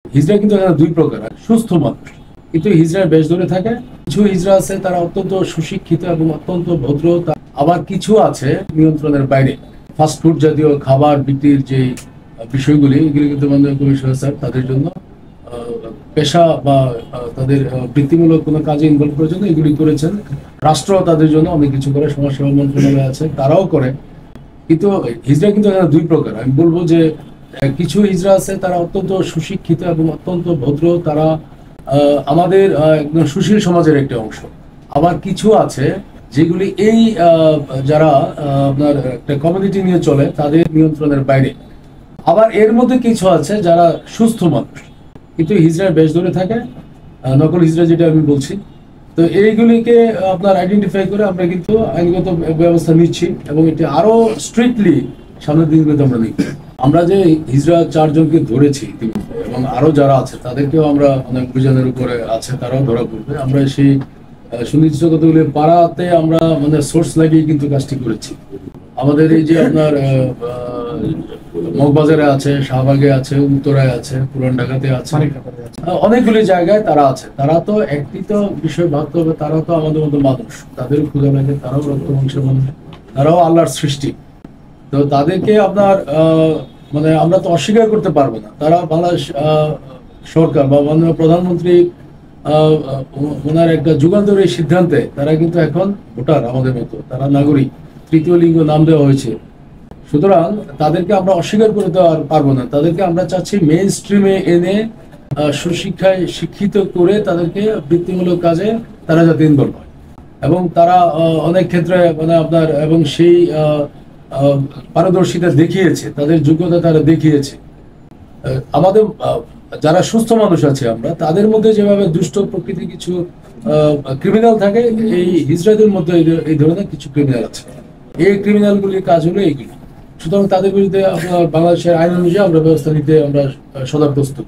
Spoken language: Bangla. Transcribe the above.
হিজড়া কিন্তু এখানে দুই প্রকার। সুস্থ মানুষ কিন্তু হিজড়ার বেশ ধরে থাকে। কিছু হিজড়া আছে তারা অত্যন্ত সুশিক্ষিত এবং অত্যন্ত ভদ্র, আবার কিছু আছে নিয়ন্ত্রণের বাইরে। ফাস্টফুড জাতীয় খাবার বিক্রির যে বিষয়গুলি, এগুলি কিন্তু মাননীয় কমিশনার স্যার তাদের জন্য পেশা বা তাদের বৃত্তিমূলক কোনো কাজে ইনভলভ করার জন্য এগুলি করেছেন। রাষ্ট্র তাদের জন্য অনেক কিছু করে, সমাজসেবা মন্ত্রণালয় আছে, তারাও করে। কিন্তু হিজড়া কিন্তু এখানে দুই প্রকার। আমি বলবো যে কিছু হিজড়া আছে তারা অত্যন্ত সুশিক্ষিত এবং অত্যন্ত ভদ্র, তারা আমাদের একদম সুশীল সমাজের একটা অংশ। আবার কিছু আছে যেগুলি এই যারা আপনার একটা কমিউনিটি নিয়ে চলে, তাদের নিয়ন্ত্রণের বাইরে। আবার এর মধ্যে কিছু আছে যারা সুস্থ মানুষ কিন্তু হিজড়ার বেশ ধরে থাকে, নকল হিজড়া যেটা আমি বলছি। তো এইগুলিকে আপনার আইডেন্টিফাই করে আমরা কিন্তু আইনগত ব্যবস্থা নিচ্ছি এবং এটি আরো স্ট্রিক্টলি সামনের দিনগুলোতে আমরা নিচ্ছি। আমরা যে হিজড়া 4 জনকে ধরেছি এবং আরো যারা আছে তাদেরকেও আমরা অনেক অভিযানের উপরে আছে, তারাও ধরা পড়বে। আমরা সেই সুনির্দিষ্ট কতগুলি পাড়াতে আমরা মানে সোর্স লাগিয়ে কিন্তু কাজটি করেছি। আমাদের এই যে আপনার মগবাজারে আছে, শাহবাগে আছে, উত্তরায় আছে, পুরান ঢাকাতে আছে, অনেকগুলি জায়গায় তারা আছে। তারা তো একটি তো বিষয় ভাবতে হবে, তারা তো আমাদের মতো মানুষ, তাদের ক্ষুধা লাগে, তারাও রক্ত মাংসের মানুষ, তারাও আল্লাহর সৃষ্টি। তো তাদেরকে আপনার মানে আমরা তো অস্বীকার করতে পারবো না। তারা বাংলাদেশ সরকার বা মাননীয় প্রধানমন্ত্রী ওনার একটা যুগান্তরী সিদ্ধান্তে তারা কিন্তু এখন ভোটার, আমাদের মতো তারা নাগরিক, তৃতীয় লিঙ্গ নাম দেওয়া হয়েছে। সুতরাং তাদেরকে আমরা অস্বীকার করে দেওয়া পারবো না। তাদেরকে আমরা চাচ্ছি মেইন স্ট্রিমে এনে সুশিক্ষায় শিক্ষিত করে তাদেরকে বৃত্তিমূলক কাজে তারা যাতে ইনভলভ হয় এবং তারা অনেক ক্ষেত্রে মানে আপনার এবং সেই পারদর্শিতা দেখিয়েছে, তাদের যোগ্যতা তারা দেখিয়েছে। আমাদের যারা সুস্থ মানুষ আছে আমরা, তাদের মধ্যে যেভাবে দুষ্ট প্রকৃতির কিছু ক্রিমিনাল থাকে, এই হিজড়াদের মধ্যে এই ধরনের কিছু ক্রিমিনাল আছে। এই ক্রিমিনালগুলির কাজ হলো এইগুলি। সুতরাং তাদের বিরুদ্ধে আপনার বাংলাদেশের আইন অনুযায়ী আমরা ব্যবস্থা নিতে আমরা সদা প্রস্তুত।